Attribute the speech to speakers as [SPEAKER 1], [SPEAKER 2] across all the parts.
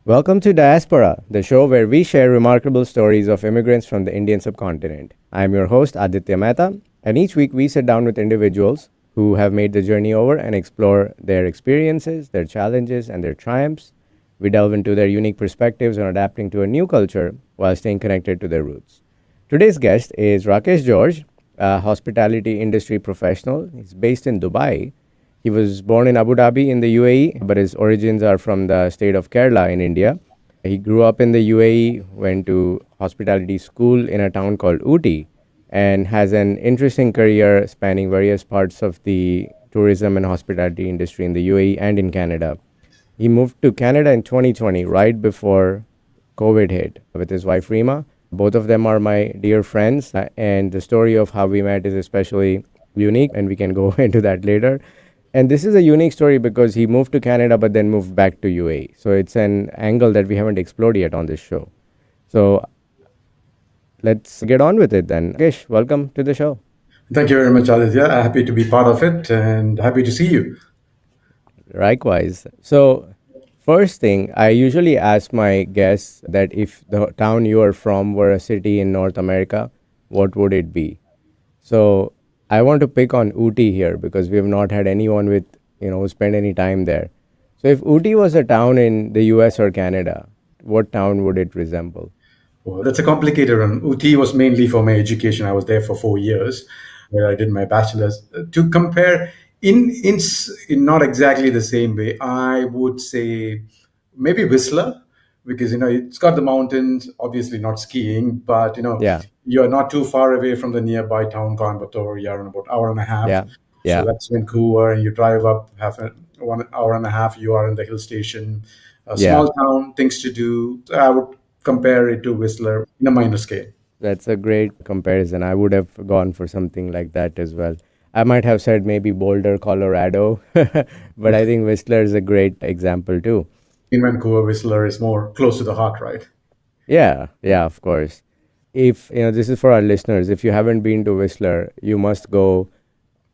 [SPEAKER 1] Welcome to Diaspora, the show where we share remarkable stories of immigrants from the Indian subcontinent. I'm your host, Aditya Mehta, and each week we sit down with individuals who have made the journey over and explore their experiences, their challenges, and their triumphs. We delve into their unique perspectives on adapting to a new culture while staying connected to their roots. Today's guest is Rakesh George, a hospitality industry professional. He's based in Dubai. He was born in Abu Dhabi in the UAE, but his origins are from the state of Kerala in India. He grew up in the UAE, went to hospitality school in a town called Ooty, and has an interesting career spanning various parts of the tourism and hospitality industry in the UAE and in Canada. He moved to Canada in 2020, right before COVID hit, with his wife Rima. Both of them are my dear friends, and the story of how we met is especially unique, and we can go into that later. And this is a unique story because he moved to Canada but then moved back to UAE. So it's an angle that we haven't explored yet on this show. So let's get on with it then. Rakesh, welcome to the show.
[SPEAKER 2] Thank you very much, Aditya. Happy to be part of it and happy to see you.
[SPEAKER 1] Likewise. So, first thing, I usually ask my guests that if the town you are from were a city in North America, what would it be? So, I want to pick on Ooty here because we have not had anyone with, who spent any time there. So, if Ooty was a town in the US or Canada, what town would it resemble?
[SPEAKER 2] Well, that's a complicated one. Ooty was mainly for my education. I was there for 4 years where I did my bachelor's. To compare, in not exactly the same way, I would say maybe Whistler because it's got the mountains. Obviously, not skiing, but
[SPEAKER 1] Yeah,
[SPEAKER 2] you're not too far away from the nearby town Coimbatore. You're in about hour and a half.
[SPEAKER 1] yeah,
[SPEAKER 2] So
[SPEAKER 1] yeah,
[SPEAKER 2] that's Vancouver, and you drive up half 1 hour and a half. You are in the hill station. A
[SPEAKER 1] yeah.
[SPEAKER 2] small town, things to do. So I would compare it to Whistler in a minor scale.
[SPEAKER 1] That's a great comparison. I would have gone for something like that as well. I might have said maybe Boulder, Colorado, but I think Whistler is a great example too.
[SPEAKER 2] In Vancouver, Whistler is more close to the heart, right?
[SPEAKER 1] Yeah, yeah, of course. If, this is for our listeners, if you haven't been to Whistler, you must go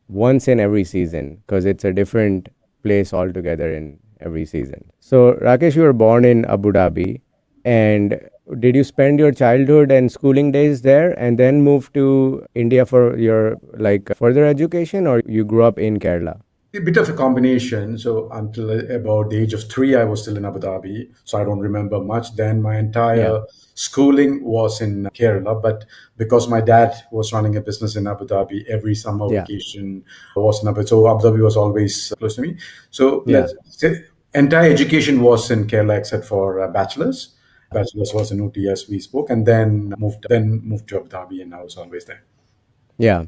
[SPEAKER 1] once in every season because it's a different place altogether in every season. So, Rakesh, you were born in Abu Dhabi, and did you spend your childhood and schooling days there and then move to India for your further education, or you grew up in Kerala?
[SPEAKER 2] A bit of a combination. So until about the age of 3, I was still in Abu Dhabi. So I don't remember much. Then my
[SPEAKER 1] Yeah,
[SPEAKER 2] entire schooling was in Kerala. But because my dad was running a business in Abu Dhabi, every summer
[SPEAKER 1] yeah,
[SPEAKER 2] vacation was in Abu Dhabi. So Abu Dhabi was always close to me. So
[SPEAKER 1] yeah.
[SPEAKER 2] let's say entire education was in Kerala except for bachelor's. Bachelor's was in Ooty as we spoke, and then moved to Abu Dhabi, and I was always there.
[SPEAKER 1] Yeah.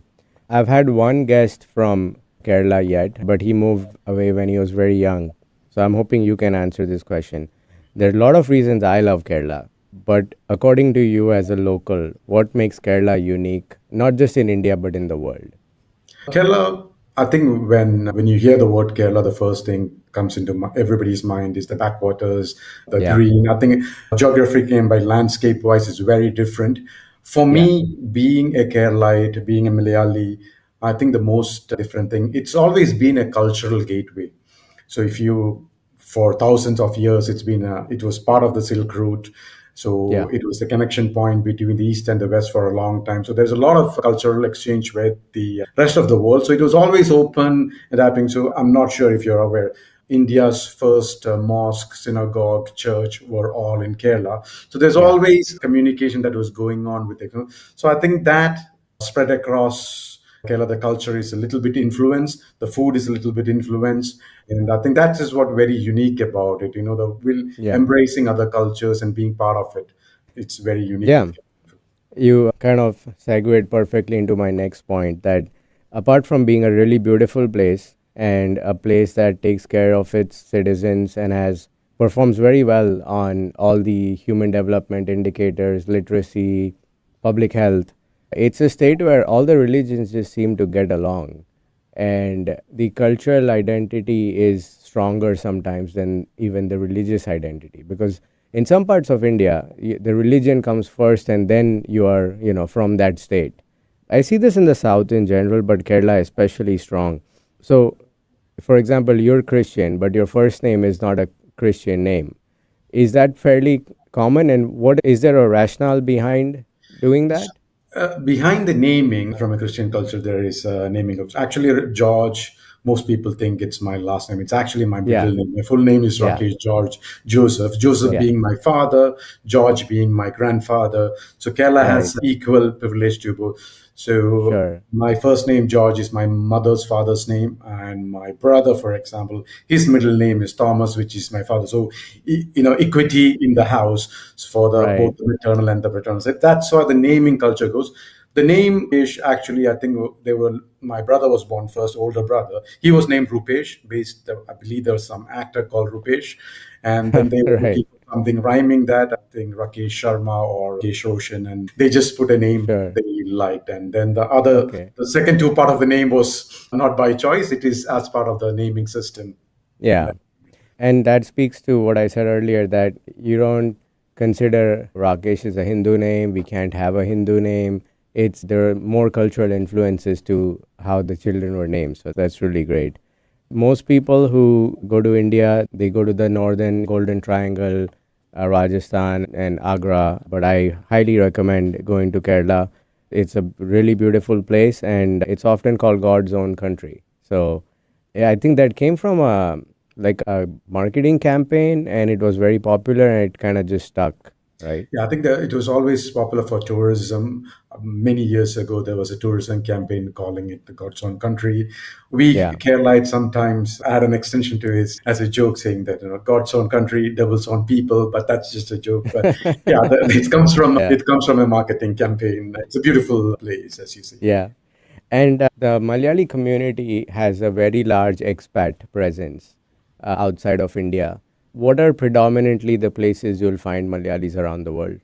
[SPEAKER 1] I've had one guest from Kerala yet, but he moved away when he was very young. So I'm hoping you can answer this question. There are a lot of reasons I love Kerala, but according to you as a local, what makes Kerala unique, not just in India, but in the world?
[SPEAKER 2] Kerala, I think when you hear the word Kerala, the first thing comes into everybody's mind is the backwaters, the
[SPEAKER 1] Yeah,
[SPEAKER 2] green. I think geographically and by landscape wise, it's very different. For
[SPEAKER 1] yeah,
[SPEAKER 2] me, being a Keralite, being a Malayali, I think the most different thing, it's always been a cultural gateway. So if you, for thousands of years, it was part of the Silk Route. So
[SPEAKER 1] yeah,
[SPEAKER 2] it was the connection point between the East and the West for a long time. So there's a lot of cultural exchange with the rest of the world. So it was always open, adapting. So I'm not sure if you're aware. India's first mosque, synagogue, church were all in Kerala. So there's
[SPEAKER 1] yeah,
[SPEAKER 2] always communication that was going on with it. So I think that spread across Kerala, the culture is a little bit influenced, the food is a little bit influenced, and I think that is what very unique about it. The will
[SPEAKER 1] yeah.
[SPEAKER 2] embracing other cultures and being part of it. It's very unique
[SPEAKER 1] Yeah.
[SPEAKER 2] with.
[SPEAKER 1] You kind of segued perfectly into my next point that apart from being a really beautiful place and a place that takes care of its citizens and has performs very well on all the human development indicators, literacy, public health, it's a state where all the religions just seem to get along, and the cultural identity is stronger sometimes than even the religious identity, because in some parts of India the religion comes first and then you are from that state. I see this in the south in general, but Kerala especially strong. So, for example, you're Christian but your first name is not a Christian name, Is that fairly common? And what is there a rationale behind doing that?
[SPEAKER 2] Behind the naming, from a Christian culture, there is a naming of actually George. Most people think it's my last name. It's actually my middle
[SPEAKER 1] Yeah,
[SPEAKER 2] name. My full name is
[SPEAKER 1] yeah,
[SPEAKER 2] Rakesh George Joseph. Joseph
[SPEAKER 1] yeah,
[SPEAKER 2] being my father, George being my grandfather. So Kerala
[SPEAKER 1] right.
[SPEAKER 2] has equal privilege to both. So
[SPEAKER 1] Sure,
[SPEAKER 2] my first name George is my mother's father's name, and my brother, for example, his middle name is Thomas, which is my father. So equity in the house for the
[SPEAKER 1] right.
[SPEAKER 2] both the maternal and the paternal side. That's how the naming culture goes. The name is actually, I think they were. My brother was born first, older brother. He was named Rupesh. Based, I believe there was some actor called Rupesh, and then they were
[SPEAKER 1] Right.
[SPEAKER 2] looking for something rhyming that. I think Rakesh Sharma or Rakesh Roshan, and they just put a name
[SPEAKER 1] Sure.
[SPEAKER 2] they liked. And then
[SPEAKER 1] Okay.
[SPEAKER 2] the second two part of the name was not by choice. It is as part of the naming system.
[SPEAKER 1] Yeah. And that speaks to what I said earlier, that you don't consider Rakesh as a Hindu name. We can't have a Hindu name. It's there are more cultural influences to how the children were named. So that's really great. Most people who go to India, they go to the northern Golden Triangle, Rajasthan, and Agra. But I highly recommend going to Kerala. It's a really beautiful place, and it's often called God's own country. So, yeah, I think that came from a marketing campaign, and it was very popular, and it kind of just stuck, right?
[SPEAKER 2] Yeah, I think that it was always popular for tourism. Many years ago, there was a tourism campaign calling it the God's own country. We
[SPEAKER 1] Yeah.
[SPEAKER 2] Keralites sometimes add an extension to it as a joke, saying that God's own country, devil's own people. But that's just a joke. But yeah,
[SPEAKER 1] Yeah.
[SPEAKER 2] it comes from a marketing campaign. It's a beautiful place, as you see.
[SPEAKER 1] Yeah. And the Malayali community has a very large expat presence outside of India. What are predominantly the places you'll find Malayalis around the world?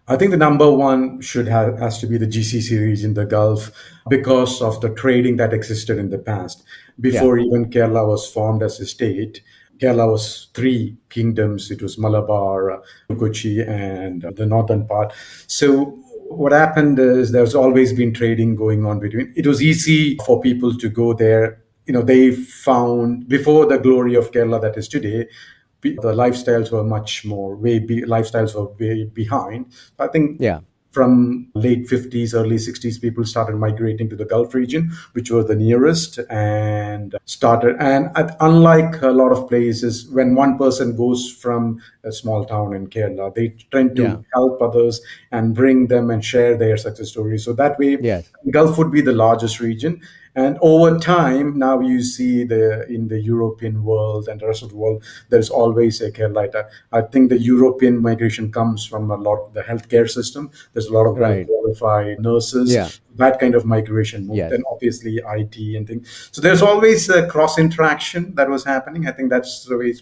[SPEAKER 2] I think the number one should have has to be the GCC region, the Gulf, because of the trading that existed in the past.
[SPEAKER 1] Yeah.
[SPEAKER 2] Before even Kerala was formed as a state, Kerala was three kingdoms. It was Malabar, Kochi, and the northern part. So what happened is there's always been trading going on between. It was easy for people to go there. They found before the glory of Kerala that is today, the lifestyles were much more lifestyles were way behind. I think
[SPEAKER 1] Yeah.
[SPEAKER 2] from late 50s, early 60s, people started migrating to the Gulf region, which were the nearest, and unlike a lot of places, when one person goes from a small town in Kerala, they tend
[SPEAKER 1] Yeah.
[SPEAKER 2] to help others and bring them and share their success stories. So that way,
[SPEAKER 1] Yes.
[SPEAKER 2] Gulf would be the largest region. And over time, now you see in the European world and the rest of the world, there's always a Kerala. I think the European migration comes from a lot of the healthcare system. There's a lot of well
[SPEAKER 1] Right.
[SPEAKER 2] qualified
[SPEAKER 1] Yeah.
[SPEAKER 2] nurses. That kind of migration moved.
[SPEAKER 1] Yes.
[SPEAKER 2] Then obviously IT and things. So there's always a cross interaction that was happening. I think that's the way it's.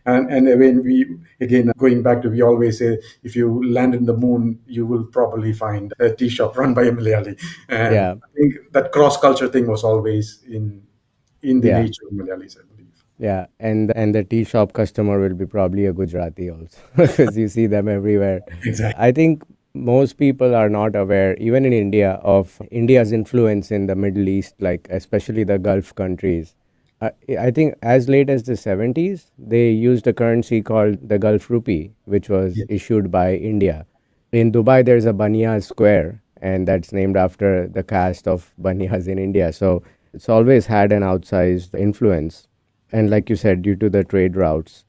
[SPEAKER 2] And when we again going back to, we always say, if you land in the moon, you will probably find a tea shop run by a Malayali. And
[SPEAKER 1] Yeah.
[SPEAKER 2] I think that cross culture thing was always in the
[SPEAKER 1] Yeah.
[SPEAKER 2] nature of Malayalis, I believe.
[SPEAKER 1] Yeah. And the tea shop customer will be probably a Gujarati also because you see them everywhere.
[SPEAKER 2] Exactly.
[SPEAKER 1] I think most people are not aware, even in India, of India's influence in the Middle East, like especially the Gulf countries. I think as late as the 70s, they used a currency called the Gulf rupee, which was
[SPEAKER 2] Yes.
[SPEAKER 1] issued by India. In Dubai, there's a Baniya Square, and that's named after the caste of Baniyas in India. So it's always had an outsized influence. And like you said, due to the trade routes.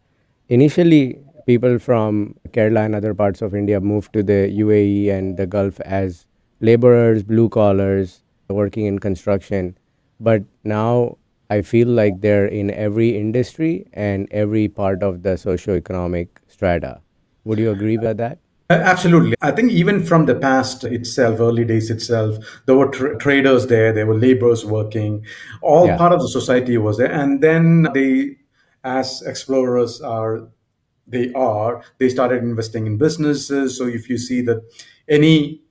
[SPEAKER 1] Initially, people from Kerala and other parts of India moved to the UAE and the Gulf as laborers, blue collars, working in construction. But now I feel like they're in every industry and every part of the socio-economic strata. Would you agree with that?
[SPEAKER 2] Absolutely. I think even from the past itself, early days itself, there were traders there were laborers working, all
[SPEAKER 1] Yeah,
[SPEAKER 2] part of the society was there. And then as explorers they started investing in businesses. So if you see that any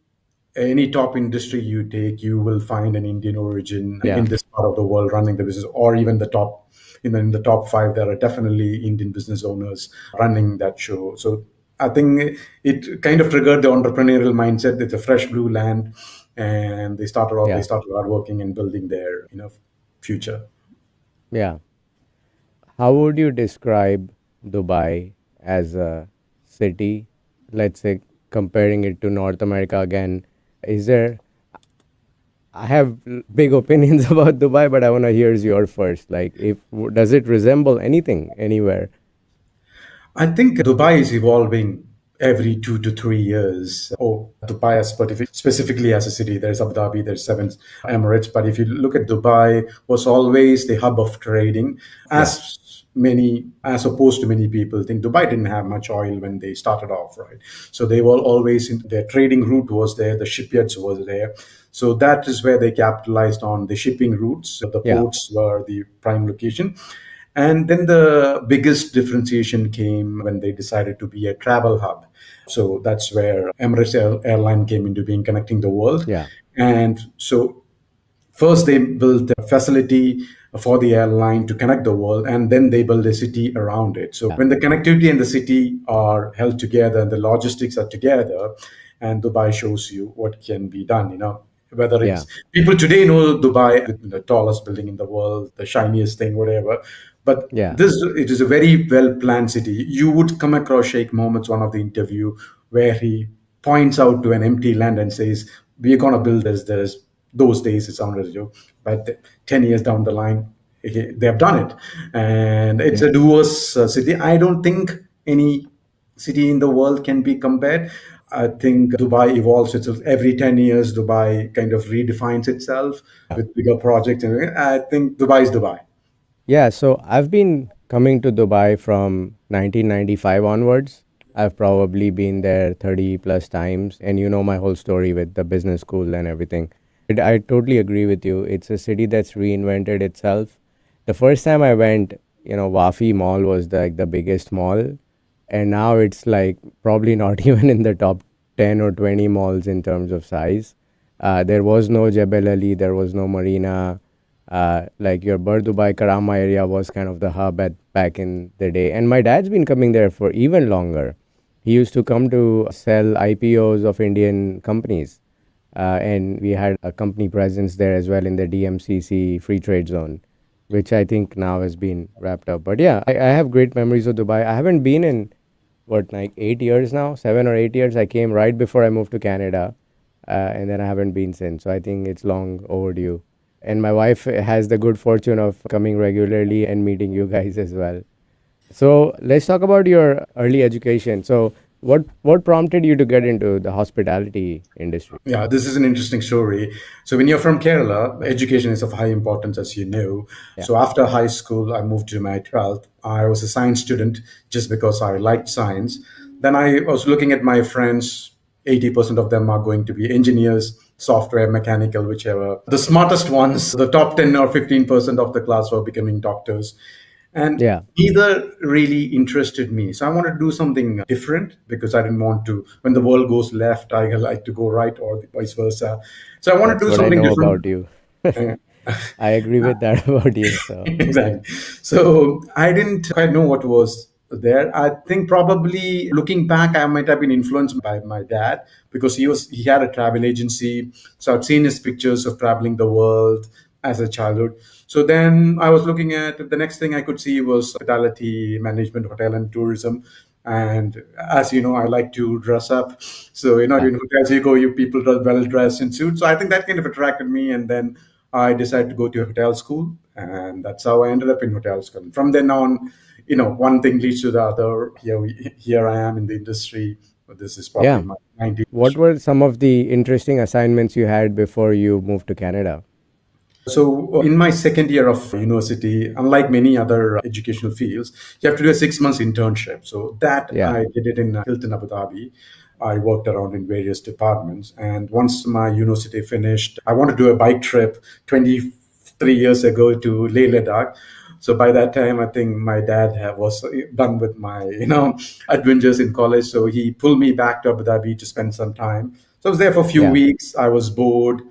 [SPEAKER 2] any top industry you take, you will find an Indian origin
[SPEAKER 1] yeah,
[SPEAKER 2] in this part of the world running the business, or even the top in the top five, there are definitely Indian business owners running that show. So I think it kind of triggered the entrepreneurial mindset. It's a fresh blue land, and they
[SPEAKER 1] yeah,
[SPEAKER 2] started hard working and building their future.
[SPEAKER 1] yeah. How would you describe Dubai as a city? Let's say comparing it to North America again. Is there I have big opinions about Dubai, but I want to hear your first. Like, if does it resemble anything anywhere?
[SPEAKER 2] I think Dubai is evolving every 2 to 3 years. Oh, Dubai as specifically as a city, there's Abu Dhabi, there's seven Emirates. But if you look at Dubai, was always the hub of trading.
[SPEAKER 1] Yeah,
[SPEAKER 2] As opposed to many people think, Dubai didn't have much oil when they started off, right? So they were always their trading route was there, the shipyards was there. So that is where they capitalized on the shipping routes. The
[SPEAKER 1] yeah,
[SPEAKER 2] ports were the prime location. And then the biggest differentiation came when they decided to be a travel hub. So that's where Airline came into being, connecting the world.
[SPEAKER 1] yeah,
[SPEAKER 2] And so first they built a facility for the airline to connect the world, and then they build a city around it. So
[SPEAKER 1] yeah,
[SPEAKER 2] when the connectivity and the city are held together and the logistics are together, and Dubai shows you what can be done, whether
[SPEAKER 1] yeah,
[SPEAKER 2] it's people today know Dubai, the tallest building in the world, the shiniest thing, whatever. But
[SPEAKER 1] yeah,
[SPEAKER 2] it is a very well planned city. You would come across Sheikh Mohammed's one of the interview where he points out to an empty land and says, "We're gonna build this." There's those days it sounded as a joke, but 10 years down the line, okay, they have done it, and it's
[SPEAKER 1] yeah.
[SPEAKER 2] a diverse city. I don't think any city in the world can be compared. I think Dubai evolves itself every 10 years. Dubai kind of redefines itself with bigger projects, and I think Dubai is Dubai.
[SPEAKER 1] Yeah, so I've been coming to Dubai from 1995 onwards. I've probably been there 30 plus times, and you know my whole story with the business school and everything. I totally agree with you. It's a city that's reinvented itself. The first time I went, Wafi Mall was the biggest mall, and now it's like probably not even in the top 10 or 20 malls in terms of size. There was no Jebel Ali, there was no Marina. Like your Dubai Karama area was kind of the hub at back in the day. And my dad's been coming there for even longer. He used to come to sell IPOs of Indian companies. And we had a company presence there as well in the DMCC free trade zone, which I think now has been wrapped up. But yeah, I have great memories of Dubai. I haven't been in like 8 years now, 7 or 8 years. I came right before I moved to Canada, and then I haven't been since. So I think it's long overdue. And my wife has the good fortune of coming regularly and meeting you guys as well. So let's talk about your early education. So what prompted you to get into the hospitality industry?
[SPEAKER 2] Yeah, this is an interesting story. So when you're from Kerala, education is of high importance, as you know.
[SPEAKER 1] Yeah,
[SPEAKER 2] So after high school, I moved to my 12th. I was a science student just because I liked science. Then I was looking at my friends. 80% of them are going to be engineers, software, mechanical, whichever. The smartest ones, the top 10 or 15% of the class were becoming doctors. And
[SPEAKER 1] yeah,
[SPEAKER 2] neither really interested me. So I wanted to do something different because I didn't want to, when the world goes left, I like to go right or vice versa. So I wanted to
[SPEAKER 1] that's
[SPEAKER 2] do
[SPEAKER 1] what I
[SPEAKER 2] something
[SPEAKER 1] know
[SPEAKER 2] different.
[SPEAKER 1] about you. I agree with that about you. So
[SPEAKER 2] Exactly. So I didn't quite know what was there. I think probably looking back, I might have been influenced by my dad because he had a travel agency. So I'd seen his pictures of traveling the world as a childhood. So then I was looking at the next thing I could see was hospitality management, hotel and tourism. And as you know, I like to dress up. So,
[SPEAKER 1] yeah,
[SPEAKER 2] in hotels you go, you people dress well dressed in suits. So I think that kind of attracted me. And then I decided to go to a hotel school. And that's how I ended up in hotel school. And from then on, one thing leads to the other. Here I am in the industry. But this is probably
[SPEAKER 1] yeah.
[SPEAKER 2] my 19th.
[SPEAKER 1] What were some of the interesting assignments you had before you moved to Canada?
[SPEAKER 2] So, in my second year of university, unlike many other educational fields, you have to do a 6 months internship. So, that
[SPEAKER 1] Yeah,
[SPEAKER 2] I did it in Hilton, Abu Dhabi. I worked around in various departments. And once my university finished, I wanted to do a bike trip 23 years ago to Leh Ladakh. So by that time, I think my dad was done with my, adventures in college. So he pulled me back to Abu Dhabi to spend some time. So I was there for a few
[SPEAKER 1] yeah,
[SPEAKER 2] weeks. I was bored.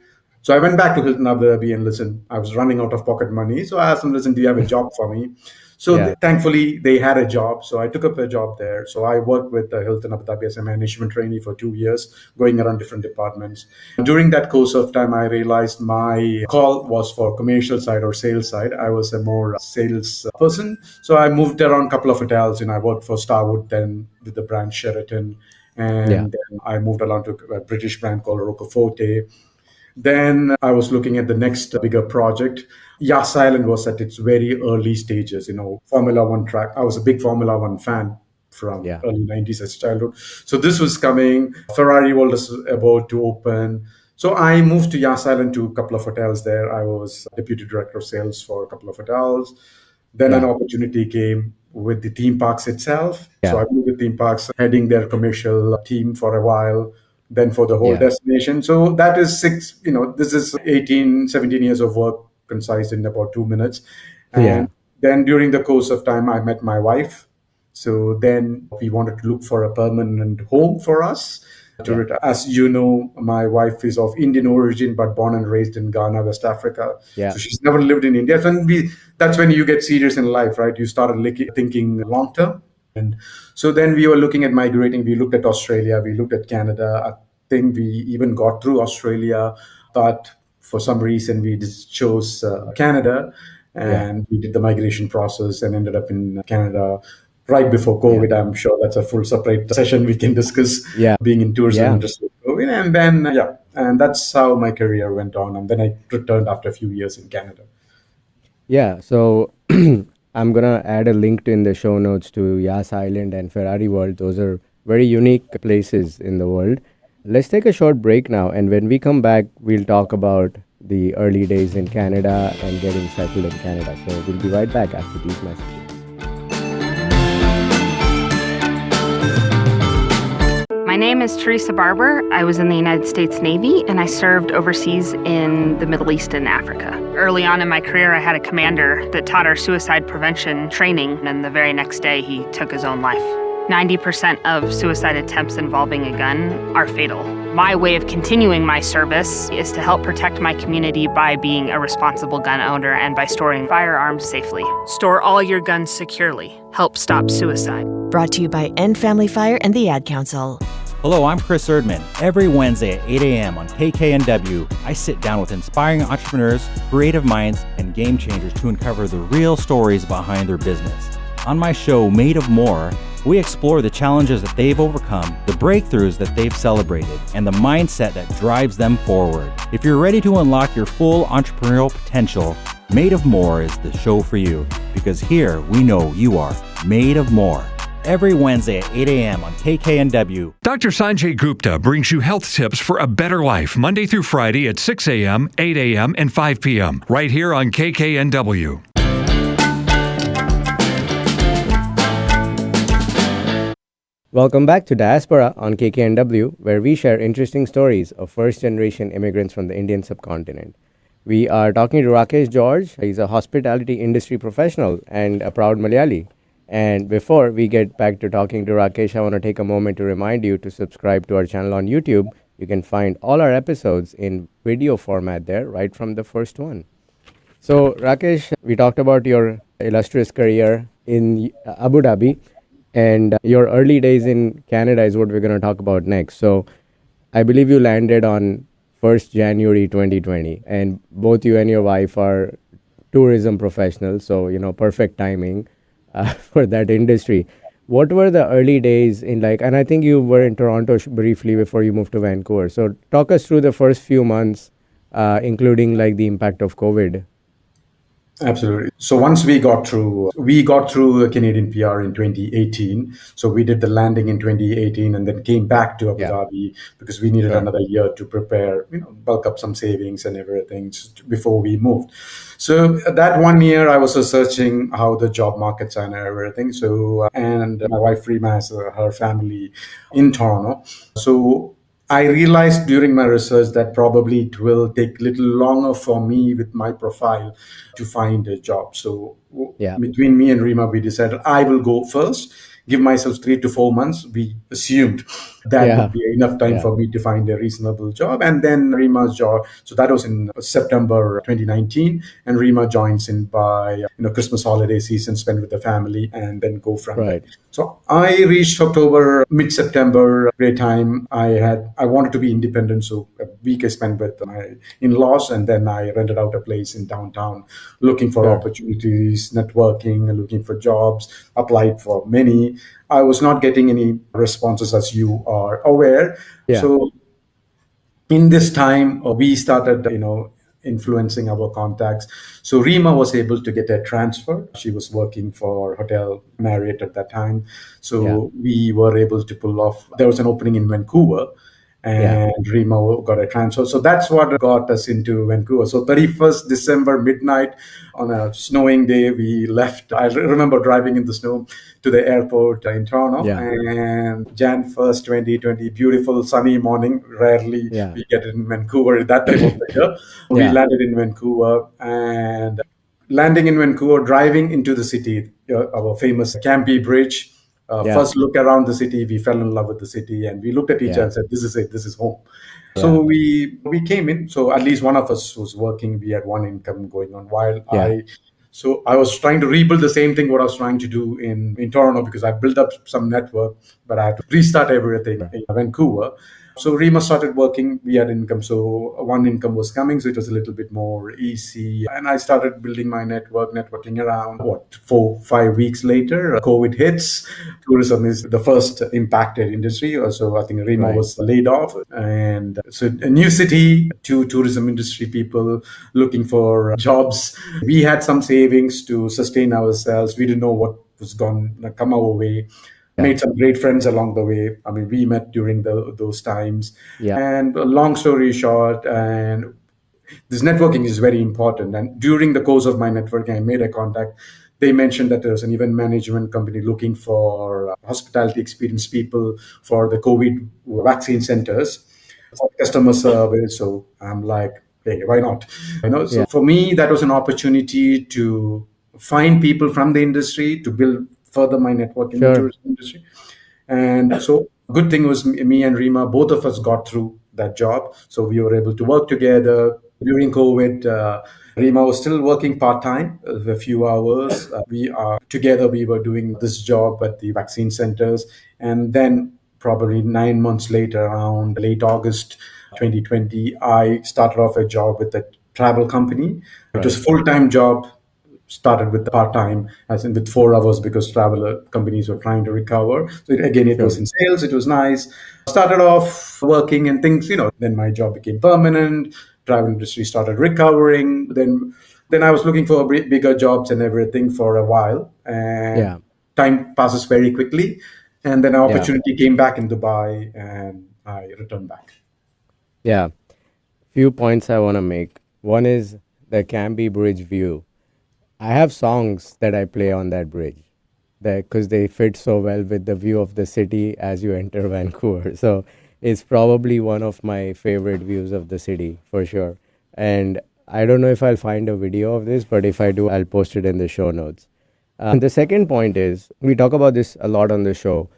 [SPEAKER 2] So I went back to Hilton Abu Dhabi and listen, I was running out of pocket money. So I asked him, listen, do you have a job for me? So
[SPEAKER 1] Yeah.
[SPEAKER 2] thankfully, they had a job. So I took up a job there. So I worked with Hilton Abu Dhabi as a management trainee for 2 years, going around different departments. During that course of time, I realized my call was for commercial side or sales side. I was a more sales person. So I moved around a couple of hotels. I worked for Starwood, then with the brand Sheraton.
[SPEAKER 1] Yeah.
[SPEAKER 2] And then I moved along to a British brand called Rocoforte. Then I was looking at the next bigger project. Yas Island was at its very early stages, Formula One track. I was a big Formula One fan from
[SPEAKER 1] Yeah.
[SPEAKER 2] early 90s as childhood. So this was coming. Ferrari World was about to open. So I moved to Yas Island to a couple of hotels there. I was deputy director of sales for a couple of hotels. Then an
[SPEAKER 1] Yeah.
[SPEAKER 2] opportunity came with the theme parks itself. So
[SPEAKER 1] Yeah.
[SPEAKER 2] I moved with theme parks, heading their commercial team for a while, then for the whole
[SPEAKER 1] Yeah.
[SPEAKER 2] destination. So that is this is 18, 17 years of work concise in about 2 minutes.
[SPEAKER 1] Yeah.
[SPEAKER 2] And then during the course of time, I met my wife. So then we wanted to look for a permanent home for us to
[SPEAKER 1] Yeah.
[SPEAKER 2] retire. As you know, my wife is of Indian origin, but born and raised in Ghana, West Africa.
[SPEAKER 1] Yeah.
[SPEAKER 2] So she's never lived in India. So that's when you get serious in life, right? You started thinking long term. And so then we were looking at migrating. We looked at Australia. We looked at Canada. I think we even got through Australia, but for some reason we just chose Canada,
[SPEAKER 1] Yeah.
[SPEAKER 2] and we did the migration process and ended up in Canada right before
[SPEAKER 1] Yeah.
[SPEAKER 2] COVID. I'm sure that's a full separate session we can discuss,
[SPEAKER 1] Yeah.
[SPEAKER 2] being in tourism
[SPEAKER 1] Yeah.
[SPEAKER 2] industry with COVID. And then, and that's how my career went on. And then I returned after a few years in Canada.
[SPEAKER 1] Yeah. So I'm gonna add a link in the show notes to Yas Island and Ferrari World. Those are very unique places in the world. Let's take a short break now, and when we come back, we'll talk about the early days in Canada and getting settled in Canada. So we'll be right back after these messages.
[SPEAKER 3] My name is Teresa Barber. I was in the United States Navy and I served overseas in the Middle East and Africa. Early on in my career, I had a commander that taught our suicide prevention training, and the very next day he took his own life. 90% of suicide attempts involving a gun are fatal. My way of continuing my service is to help protect my community by being a responsible gun owner and by storing firearms safely. Store all your guns securely. Help stop suicide.
[SPEAKER 4] Brought to you by End Family Fire and the Ad Council.
[SPEAKER 5] Hello, I'm Chris Erdman. Every Wednesday at 8 a.m. on KKNW, I sit down with inspiring entrepreneurs, creative minds, and game changers to uncover the real stories behind their business. On my show, Made of More, we explore the challenges that they've overcome, the breakthroughs that they've celebrated, and the mindset that drives them forward. If you're ready to unlock your full entrepreneurial potential, Made of More is the show for you, because here we know you are made of more. Every Wednesday at 8 a.m. on KKNW.
[SPEAKER 6] Dr. Sanjay Gupta brings you health tips for a better life Monday through Friday at 6 a.m., 8 a.m., and 5 p.m. right here on KKNW.
[SPEAKER 1] Welcome back to Diaspora on KKNW, where we share interesting stories of first-generation immigrants from the Indian subcontinent. We are talking to Rakesh George. He's a hospitality industry professional and a proud Malayali. And before we get back to talking to Rakesh, I want to take a moment to remind you to subscribe to our channel on YouTube. You can find all our episodes in video format there, right from the first one. So, Rakesh, we talked about your illustrious career in Abu Dhabi, and your early days in Canada is what we're going to talk about next. So, I believe you landed on 1st January 2020, and both you and your wife are tourism professionals, so, perfect timing for that industry. What were the early days in and I think you were in Toronto briefly before you moved to Vancouver. So talk us through the first few months, including the impact of COVID.
[SPEAKER 2] Absolutely. So once we got through a Canadian PR in 2018. So we did the landing in 2018 and then came back to Abu Dhabi because we needed another year to prepare, bulk up some savings and everything before we moved. So that 1 year I was researching how the job markets are and everything. So, and my wife Rima has her family in Toronto. So I realized during my research that probably it will take a little longer for me with my profile to find a job. So between me and Rima, we decided I will go first, give myself 3 to 4 months. We assumed That
[SPEAKER 1] Yeah.
[SPEAKER 2] would be enough time for me to find a reasonable job. And then Rima's job. So that was in September 2019, and Rima joins in by Christmas holiday season, spend with the family, and then go from there.
[SPEAKER 1] Right.
[SPEAKER 2] So I reached October, mid-September, great time. I wanted to be independent, so a week I spent with my in-laws, and then I rented out a place in downtown, looking for
[SPEAKER 1] Sure.
[SPEAKER 2] opportunities, networking, looking for jobs, applied for many. I was not getting any responses, as you are aware.
[SPEAKER 1] Yeah.
[SPEAKER 2] So in this time, we started, influencing our contacts. So Rima was able to get a transfer. She was working for Hotel Marriott at that time. So we were able to pull off. There was an opening in Vancouver, and Rima got a transfer. So that's what got us into Vancouver. So 31st December midnight on a snowing day, we left. I remember driving in the snow to the airport in Toronto, and Jan 1st, 2020, beautiful sunny morning. Rarely we get it in Vancouver at that time of the year. We landed in Vancouver, and landing in Vancouver, driving into the city, our famous Cambie Bridge. First look around the city, we fell in love with the city, and we looked at each other and said, "This is it. This is home." So we came in. So at least one of us was working. We had one income going on. So I was trying to rebuild the same thing what I was trying to do in Toronto, because I built up some network, but I had to restart everything in Vancouver. So Rima started working. We had income. So one income was coming. So it was a little bit more easy. And I started building my networking around 4-5 weeks later, COVID hits. Tourism is the first impacted industry. So I think Rima was laid off. And so a new city, two tourism industry people looking for jobs. We had some savings to sustain ourselves. We didn't know what was going to come our way. Made some great friends along the way. I mean, we met during those times. And long story short, and this networking is very important. And during the course of my networking, I made a contact. They mentioned that there was an event management company looking for hospitality experienced people for the COVID vaccine centers, for customer service. So I'm like, hey, why not? So for me, that was an opportunity to find people from the industry to build further my network in the tourism industry. And so good thing was me and Rima, both of us got through that job. So we were able to work together during COVID. Rima was still working part-time, a few hours. Together, we were doing this job at the vaccine centers. And then probably 9 months later, around late August 2020, I started off a job with a travel company. It was a full-time job. Started with part-time, as in with 4 hours, because travel companies were trying to recover. So it was in sales. It was nice. Started off working and things, then my job became permanent. Travel industry started recovering. Then I was looking for bigger jobs and everything for a while. And time passes very quickly. And then an opportunity came back in Dubai, and I returned back.
[SPEAKER 1] Yeah. Few points I want to make. One is the Cambie Bridge view. I have songs that I play on that bridge because they fit so well with the view of the city as you enter Vancouver. So it's probably one of my favorite views of the city for sure. And I don't know if I'll find a video of this, but if I do, I'll post it in the show notes. The second point is, we talk about this a lot on the show.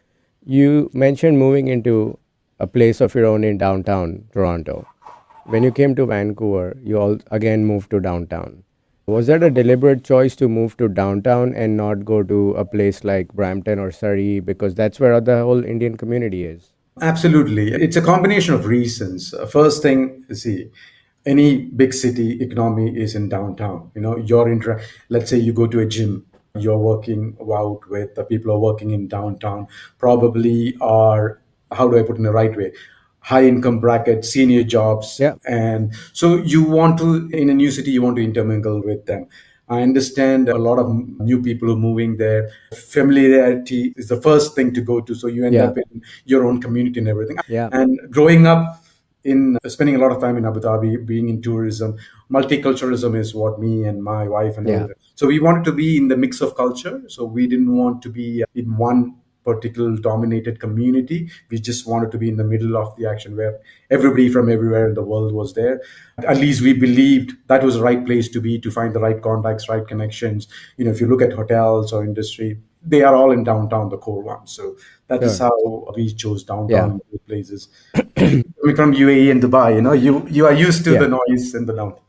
[SPEAKER 1] You mentioned moving into a place of your own in downtown Toronto. When you came to Vancouver, you all again moved to downtown. Was that a deliberate choice to move to downtown and not go to a place like Brampton or Surrey, because that's where the whole Indian community is?
[SPEAKER 2] Absolutely. It's a combination of reasons. First thing, see, any big city economy is in downtown. Let's say you go to a gym, you're working out with the people who are working in downtown, probably are, how do I put it in the right way? High income bracket, senior jobs. And so in a new city, you want to intermingle with them. I understand a lot of new people who are moving there. Familiarity is the first thing to go to. So you end up in your own community and everything. And growing up spending a lot of time in Abu Dhabi, being in tourism, multiculturalism is what me and my wife and so we wanted to be in the mix of culture. So we didn't want to be in one particular dominated community. We just wanted to be in the middle of the action where everybody from everywhere in the world was there. At least we believed that was the right place to be, to find the right contacts, right connections. If you look at hotels or industry, they are all in downtown, the core ones. So that is
[SPEAKER 1] Sure.
[SPEAKER 2] how we chose
[SPEAKER 1] Yeah.
[SPEAKER 2] downtown in those places. Coming from UAE and Dubai, you are used to
[SPEAKER 1] Yeah.
[SPEAKER 2] the noise in the downtown.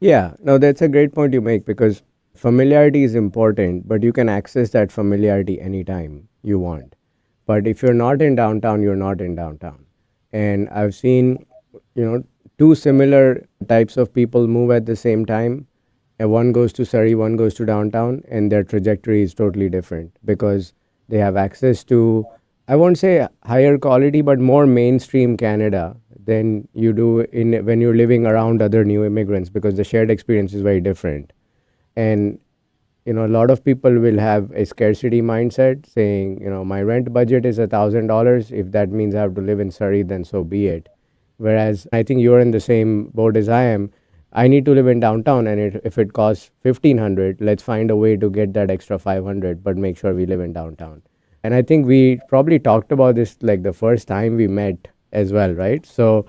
[SPEAKER 1] Yeah, no, that's a great point you make because familiarity is important, but you can access that familiarity anytime you want. But if you're not in downtown, you're not in downtown. And I've seen, you know, two similar types of people move at the same time. And one goes to Surrey, one goes to downtown, and their trajectory is totally different because they have access to, I won't say higher quality, but more mainstream Canada than you do in when you're living around other new immigrants because the shared experience is very different. And a lot of people will have a scarcity mindset saying, my rent budget is $1,000. If that means I have to live in Surrey, then so be it. Whereas I think you're in the same boat as I am. I need to live in downtown, and if it costs 1,500, let's find a way to get that extra 500, but make sure we live in downtown. And I think we probably talked about this like the first time we met as well, right? So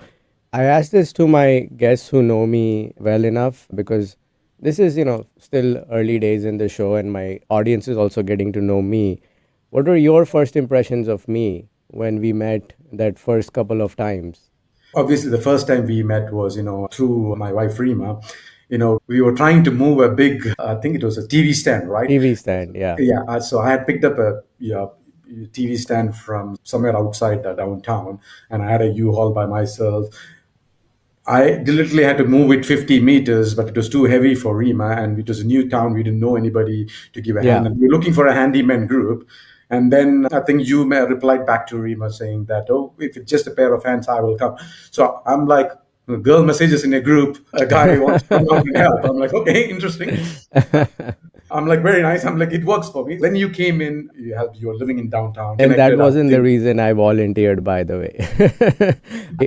[SPEAKER 1] I asked this to my guests who know me well enough because this is, still early days in the show, and my audience is also getting to know me. What were your first impressions of me when we met that first couple of times?
[SPEAKER 2] Obviously, the first time we met was, through my wife Rima. We were trying to move a big, I think it was a TV stand, right?
[SPEAKER 1] TV stand, yeah.
[SPEAKER 2] Yeah. So I had picked up a TV stand from somewhere outside downtown, and I had a U-Haul by myself. I deliberately had to move it 50 meters, but it was too heavy for Rima, and it was a new town. We didn't know anybody to give a hand,
[SPEAKER 1] Yeah.
[SPEAKER 2] and we were looking for a handyman group. And then I think you may have replied back to Rima saying that, oh, if it's just a pair of hands, I will come. So I'm like, girl messages in a group, a guy wants to come out and help. I'm like, okay, interesting. I'm like, very nice. I'm like, it works for me. When you came in, you helped. You were living in downtown.
[SPEAKER 1] And that
[SPEAKER 2] connected, I
[SPEAKER 1] wasn't the
[SPEAKER 2] think.
[SPEAKER 1] reason I volunteered, by the way.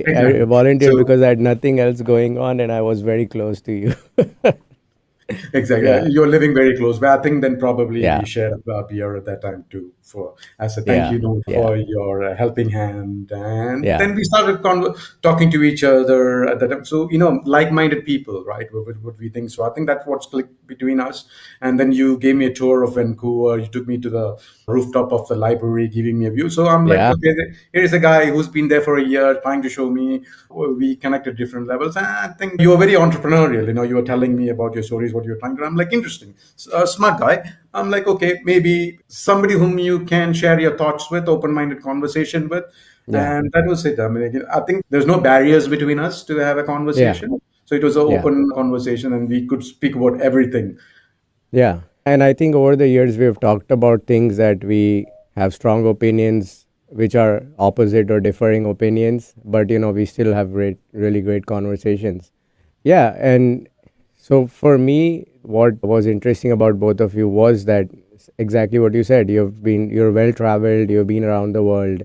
[SPEAKER 1] I volunteered
[SPEAKER 2] So-
[SPEAKER 1] because I had nothing else going on and I was very close to you.
[SPEAKER 2] Exactly.
[SPEAKER 1] Yeah.
[SPEAKER 2] You're living very close. But I think then probably
[SPEAKER 1] Yeah.
[SPEAKER 2] we shared a beer at that time too, for as a thank
[SPEAKER 1] Yeah.
[SPEAKER 2] you note
[SPEAKER 1] Yeah.
[SPEAKER 2] for your helping hand. And
[SPEAKER 1] Yeah.
[SPEAKER 2] then we started talking to each other at that time. So, like-minded people, right? What we think. So I think that's what's clicked between us. And then you gave me a tour of Vancouver. You took me to the rooftop of the library, giving me a view. So I'm like,
[SPEAKER 1] Yeah.
[SPEAKER 2] okay, here is a guy who's been there for a year, trying to show me. We connect at different levels. And I think you were very entrepreneurial. You were telling me about your stories, what you're trying to. I'm like, interesting, smart guy. I'm like, okay, maybe somebody whom you can share your thoughts with, open-minded conversation with.
[SPEAKER 1] Yeah.
[SPEAKER 2] And that was it. I mean, I think there's no barriers between us to have a conversation. So it was an
[SPEAKER 1] Yeah.
[SPEAKER 2] open conversation, and we could speak about everything.
[SPEAKER 1] Yeah. And I think over the years, we've talked about things that we have strong opinions, which are opposite or differing opinions, but, we still have really great conversations. Yeah. And so for me, what was interesting about both of you was that exactly what you said. You're well traveled, you've been around the world.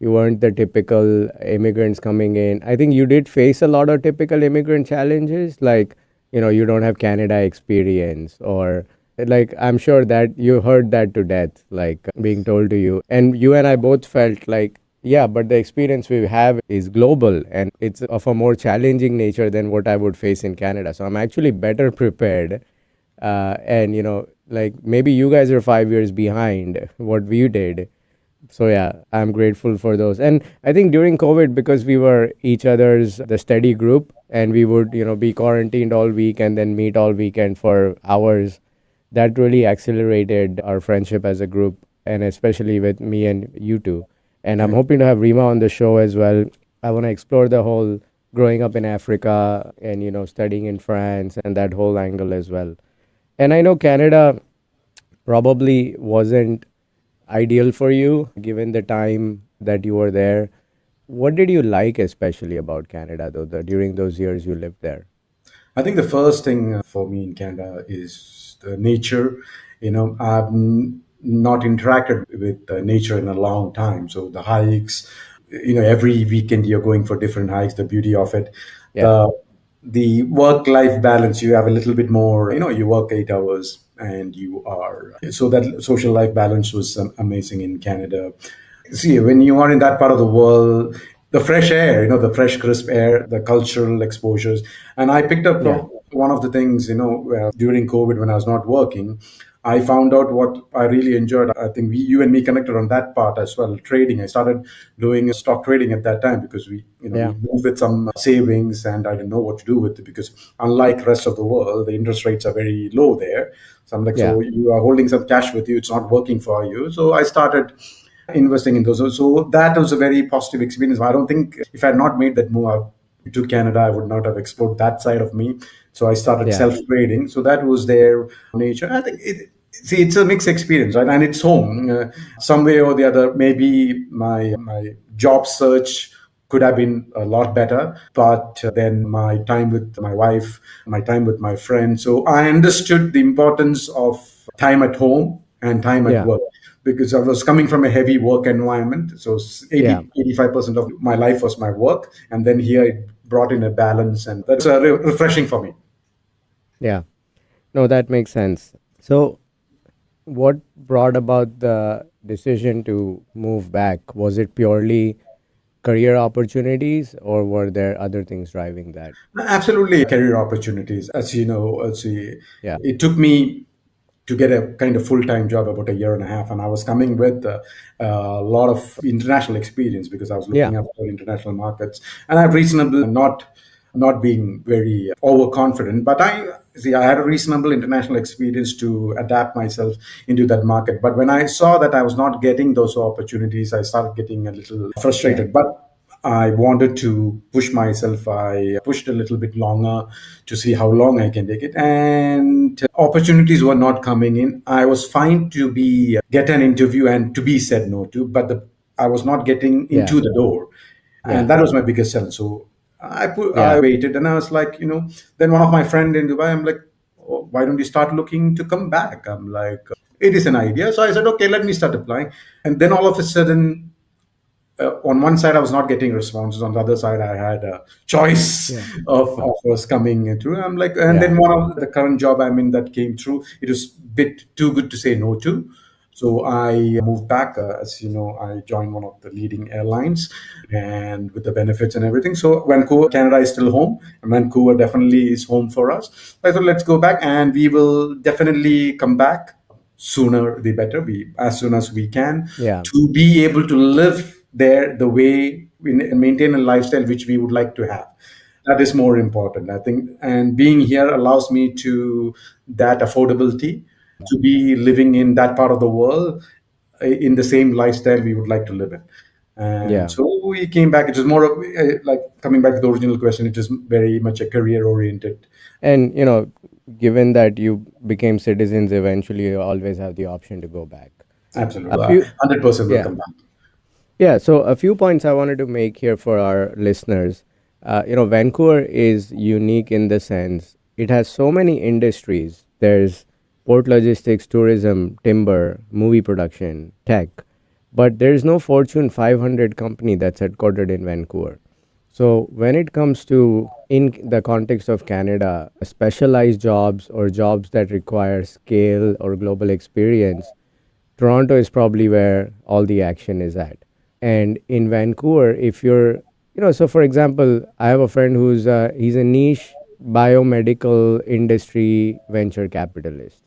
[SPEAKER 1] You weren't the typical immigrants coming in. I think you did face a lot of typical immigrant challenges, like, you don't have Canada experience, or like, I'm sure that you heard that to death, like being told to you. And you and I both felt like, yeah, but the experience we have is global and it's of a more challenging nature than what I would face in Canada. So I'm actually better prepared. And, like maybe you guys are 5 years behind what we did. So yeah, I'm grateful for those. And I think during COVID, because we were each other's the steady group, and we would be quarantined all week and then meet all weekend for hours, that really accelerated our friendship as a group, and especially with me and you two. And I'm hoping to have Rima on the show as well. I want to explore the whole growing up in Africa and studying in France and that whole angle as well. And I know Canada probably wasn't ideal for you given the time that you were there. What did you like especially about Canada though, during those years you lived there?
[SPEAKER 2] I think the first thing for me in Canada is the nature. I've not interacted with nature in a long time. So the hikes, every weekend you're going for different hikes, the beauty of it.
[SPEAKER 1] Yeah.
[SPEAKER 2] The work-life balance, you have a little bit more, you work 8 hours and so that social life balance was amazing in Canada. See, when you are in that part of the world, the fresh air, the fresh, crisp air, the cultural exposures. And I picked up
[SPEAKER 1] Yeah.
[SPEAKER 2] one of the things, during COVID when I was not working, I found out what I really enjoyed. I think you and me connected on that part as well. Trading. I started doing stock trading at that time because we moved with some savings, and I didn't know what to do with it because unlike rest of the world, the interest rates are very low there. So I'm like, so you are holding some cash with you. It's not working for you. So I started investing in those. So that was a very positive experience. I don't think if I had not made that move to Canada, I would not have explored that side of me. So I started self-trading. So that was their nature. I think it's a mixed experience, right? And it's home. Some way or the other, maybe my job search could have been a lot better. But then my time with my wife, my time with my friends. So I understood the importance of time at home and time at work because I was coming from a heavy work environment. So 85% of my life was my work. And then here it brought in a balance, and that's refreshing for me.
[SPEAKER 1] Yeah. No, that makes sense. So what brought about the decision to move back? Was it purely career opportunities, or were there other things driving that?
[SPEAKER 2] Absolutely, career opportunities. As you know, it took me to get a kind of full-time job about a year and a half, and I was coming with a lot of international experience because I was looking after international markets, and I've reasonable not being very overconfident, but I had a reasonable international experience to adapt myself into that market. But when I saw that I was not getting those opportunities, I started getting a little frustrated. But I wanted to push myself. I pushed a little bit longer to see how long I can take it. And opportunities were not coming in. I was fine to get an interview and to be said no to, but I was not getting into the door. And that was my biggest challenge. So I waited, and I was like, then one of my friend in Dubai, I'm like, oh, why don't you start looking to come back? I'm like, it is an idea. So I said, okay, let me start applying. And then all of a sudden, on one side, I was not getting responses. On the other side, I had a choice of offers coming through. I'm like, and then one of the current job I'm in that came through, it was a bit too good to say no to. So I moved back. As you know, I joined one of the leading airlines, and with the benefits and everything. So Vancouver, Canada is still home, and Vancouver definitely is home for us. I thought, let's go back, and we will definitely come back sooner the better. As soon as we can to be able to live there the way we maintain a lifestyle which we would like to have. That is more important, I think. And being here allows me to that affordability to be living in that part of the world in the same lifestyle we would like to live in. And so we came back. It was more of like coming back to the original question. It is very much a career oriented.
[SPEAKER 1] And, given that you became citizens, eventually you always have the option to go back.
[SPEAKER 2] Absolutely. 100% will come back.
[SPEAKER 1] Yeah. So a few points I wanted to make here for our listeners. Vancouver is unique in the sense it has so many industries. There's port logistics, tourism, timber, movie production, tech, but there's no Fortune 500 company that's headquartered in Vancouver. So when it comes to, in the context of Canada, specialized jobs or jobs that require scale or global experience, Toronto is probably where all the action is at. And in Vancouver, if you're, so for example, I have a friend he's a niche biomedical industry venture capitalist.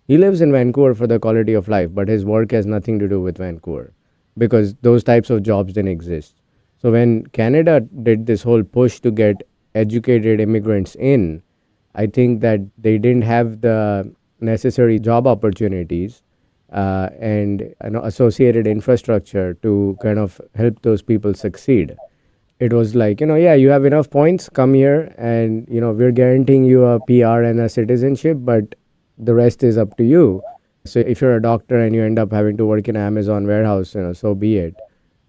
[SPEAKER 1] He lives in Vancouver for the quality of life, but his work has nothing to do with Vancouver because those types of jobs didn't exist. So when Canada did this whole push to get educated immigrants in, I think that they didn't have the necessary job opportunities and associated infrastructure to kind of help those people succeed. It was like, you have enough points, come here, and, we're guaranteeing you a PR and a citizenship, but the rest is up to you. So if you're a doctor and you end up having to work in an Amazon warehouse, so be it.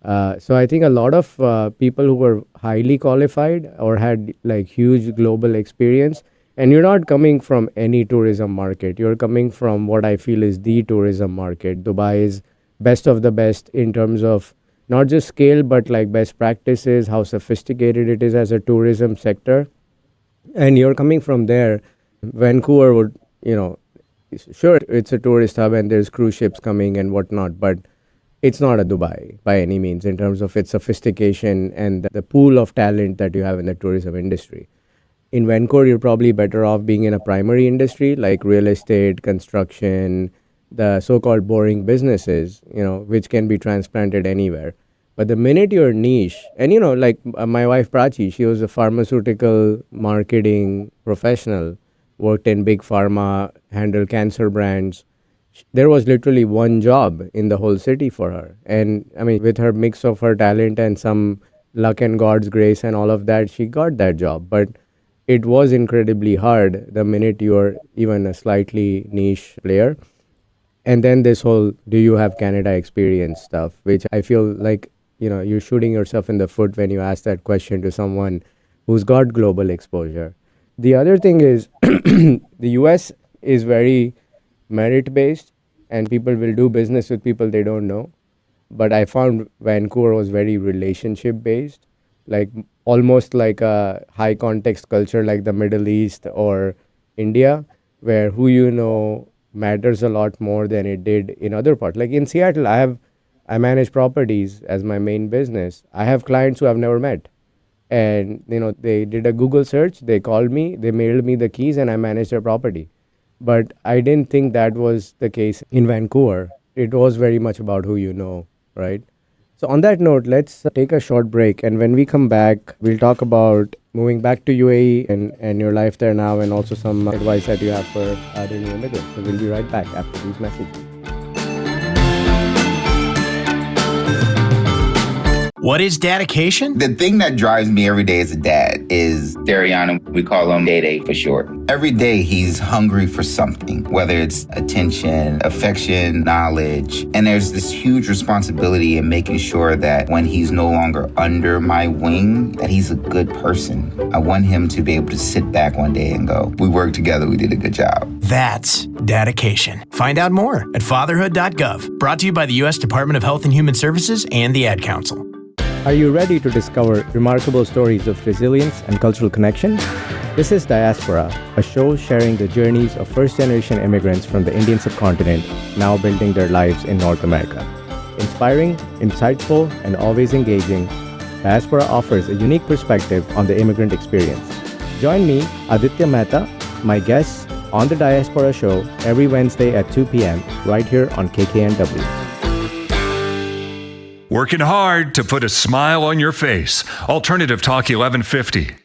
[SPEAKER 1] So I think a lot of people who were highly qualified or had like huge global experience, and you're not coming from any tourism market. You're coming from what I feel is the tourism market. Dubai is best of the best in terms of not just scale, but like best practices, how sophisticated it is as a tourism sector. And you're coming from there. Vancouver would, sure, it's a tourist hub and there's cruise ships coming and whatnot, but it's not a Dubai by any means in terms of its sophistication and the pool of talent that you have in the tourism industry. in Vancouver, you're probably better off being in a primary industry like real estate, construction, the so-called boring businesses, which can be transplanted anywhere. But the minute you're niche, and like my wife Prachi, she was a pharmaceutical marketing professional, worked in big pharma, handled cancer brands. There was literally one job in the whole city for her. And I mean, with her mix of her talent and some luck and God's grace and all of that, she got that job. But it was incredibly hard the minute you're even a slightly niche player. And then this whole do you have Canada experience stuff, which I feel like, you're shooting yourself in the foot when you ask that question to someone who's got global exposure. The other thing is the US is very merit based and people will do business with people they don't know. But I found Vancouver was very relationship based, like almost like a high context culture like the Middle East or India, where who you know matters a lot more than it did in other parts. Like in Seattle, I manage properties as my main business. I have clients who I've never met. And they did a Google search, they called me, they mailed me the keys, and I managed their property. But I didn't think that was the case in Vancouver. It was very much about who you know, right? So on that note, let's take a short break. And when we come back, we'll talk about moving back to UAE and your life there now, and also some advice that you have for other new immigrants. So we'll be right back after these messages.
[SPEAKER 7] What is dedication?
[SPEAKER 8] The thing that drives me every day as a dad is Dariana. We call him Day Day for short. Every day he's hungry for something, whether it's attention, affection, knowledge. And there's this huge responsibility in making sure that when he's no longer under my wing, that he's a good person. I want him to be able to sit back one day and go, we worked together, we did a good job.
[SPEAKER 7] That's dedication. Find out more at fatherhood.gov. Brought to you by the U.S. Department of Health and Human Services and the Ad Council.
[SPEAKER 1] Are you ready to discover remarkable stories of resilience and cultural connection? This is Diasporaa, a show sharing the journeys of first-generation immigrants from the Indian subcontinent now building their lives in North America. Inspiring, insightful, and always engaging, Diasporaa offers a unique perspective on the immigrant experience. Join me, Aditya Mehta, my guests, on the Diasporaa Show every Wednesday at 2 p.m. right here on KKNW.
[SPEAKER 6] Working hard to put a smile on your face. Alternative Talk 1150.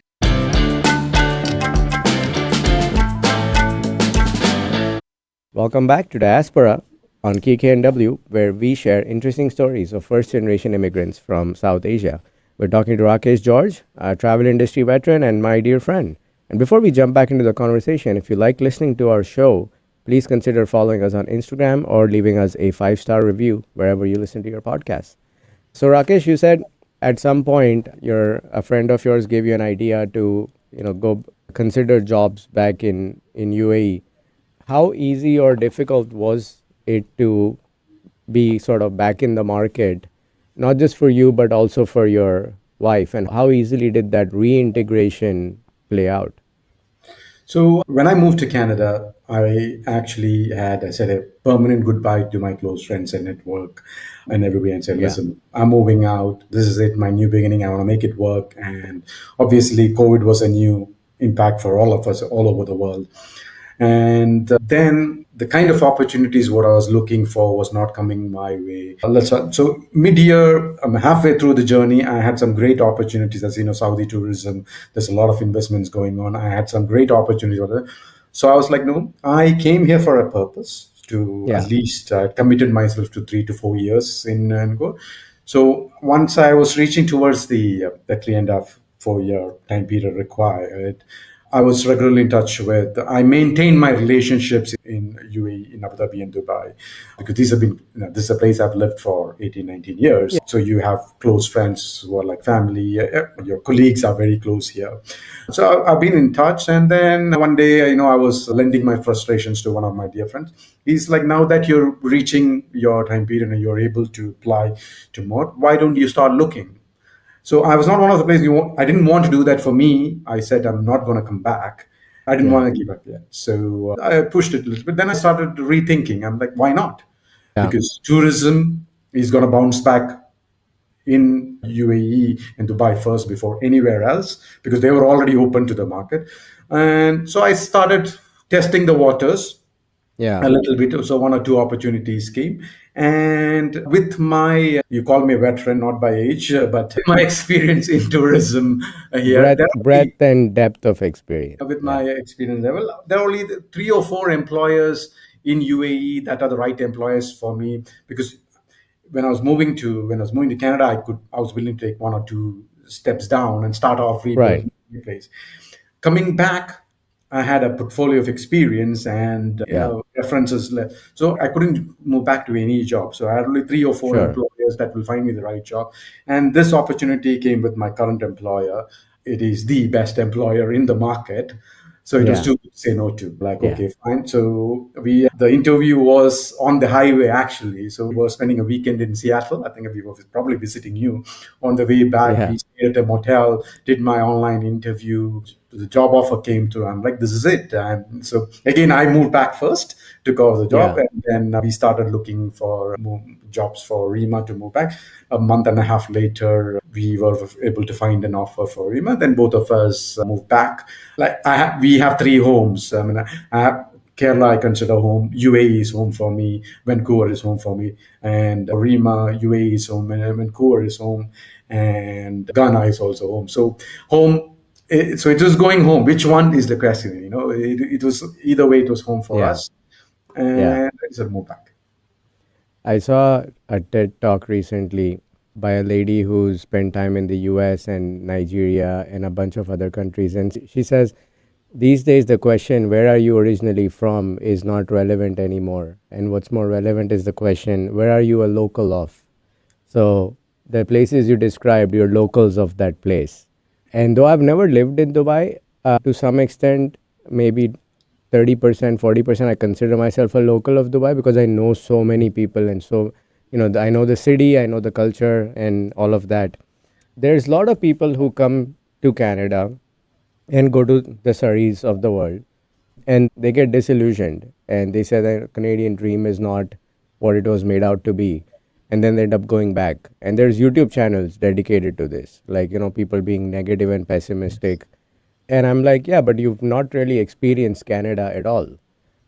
[SPEAKER 1] Welcome back to Diasporaa on KKNW, where we share interesting stories of first-generation immigrants from South Asia. We're talking to Rakesh George, a travel industry veteran and my dear friend. And before we jump back into the conversation, if you like listening to our show, please consider following us on Instagram or leaving us a 5-star review wherever you listen to your podcasts. So Rakesh, you said at some point a friend of yours gave you an idea to go consider jobs back in UAE. How easy or difficult was it to be sort of back in the market, not just for you but also for your wife, and how easily did that reintegration play out?
[SPEAKER 2] So when I moved to Canada, I actually I said a permanent goodbye to my close friends and network and everybody, and said, listen, I'm moving out. This is it, my new beginning. I want to make it work. And obviously COVID was a new impact for all of us all over the world. And then the kind of opportunities what I was looking for was not coming my way. So mid-year, halfway through the journey, I had some great opportunities. As you know, Saudi tourism, there's a lot of investments going on. I had some great opportunities. So I was like, no, I came here for a purpose to at least committed myself to 3 to 4 years in Vancouver. So once I was reaching towards the 3.5-4 year time period required, I was regularly in touch with, I maintained my relationships in UAE, in Abu Dhabi and Dubai, because this is a place I've lived for 18, 19 years. Yeah. So you have close friends who are like family, your colleagues are very close here. So I've been in touch. And then one day, I was lending my frustrations to one of my dear friends. He's like, now that you're reaching your time period and you're able to apply to more, why don't you start looking? So I was not one of the places I didn't want to do that for me. I said, I'm not going to come back. I didn't want to give up yet. So I pushed it a little bit. Then I started rethinking. I'm like, why not? Yeah. Because tourism is going to bounce back in UAE and Dubai first before anywhere else, because they were already open to the market. And so I started testing the waters
[SPEAKER 1] Yeah.
[SPEAKER 2] a little bit. So one or two opportunities came. And with my, you call me a veteran, not by age, but my experience in tourism here,
[SPEAKER 1] Breadth and depth of experience.
[SPEAKER 2] with
[SPEAKER 1] Yeah.
[SPEAKER 2] my experience level, there are only three or four employers in UAE that are the right employers for me, because when I was moving to Canada, I was willing to take one or two steps down and start off
[SPEAKER 1] Right.
[SPEAKER 2] rebuilding a new place. Coming back, I had a portfolio of experience and
[SPEAKER 1] Yeah.
[SPEAKER 2] references left. So I couldn't move back to any job. So I had only three or four
[SPEAKER 1] Sure.
[SPEAKER 2] employers that will find me the right job. And this opportunity came with my current employer. It is the best employer in the market. So it was
[SPEAKER 1] Yeah.
[SPEAKER 2] too good to say no to. Like,
[SPEAKER 1] Yeah.
[SPEAKER 2] okay, fine. So the interview was on the highway actually. So we were spending a weekend in Seattle. I think we were probably visiting you. On the way back,
[SPEAKER 1] Yeah.
[SPEAKER 2] we stayed at a motel, did my online interview. The job offer came through. I'm like, this is it. And so again, I moved back first, took over the job,
[SPEAKER 1] Yeah.
[SPEAKER 2] and then we started looking for jobs for Rima to move back. A month and a half later, we were able to find an offer for Rima. Then both of us moved back. We have three homes. I mean, I have Kerala, I consider home. UAE is home for me. Vancouver is home for me. And Rima, UAE is home. And Vancouver is home. And Ghana is also home. So home. So it was going home. Which one is the question? It was either way. It was home for
[SPEAKER 1] Yeah.
[SPEAKER 2] us. And
[SPEAKER 1] Yeah.
[SPEAKER 2] I said move back.
[SPEAKER 1] I saw a TED talk recently by a lady who's spent time in the US and Nigeria and a bunch of other countries. And she says, these days, the question, where are you originally from, is not relevant anymore. And what's more relevant is the question, where are you a local of? So the places you described, you're locals of that place. And though I've never lived in Dubai, to some extent, maybe 30%, 40%, I consider myself a local of Dubai because I know so many people and I know the city, I know the culture and all of that. There's a lot of people who come to Canada and go to the Surreys of the world and they get disillusioned and they say the Canadian dream is not what it was made out to be. And then they end up going back. And there's YouTube channels dedicated to this, like, people being negative and pessimistic. And I'm like, yeah, but you've not really experienced Canada at all.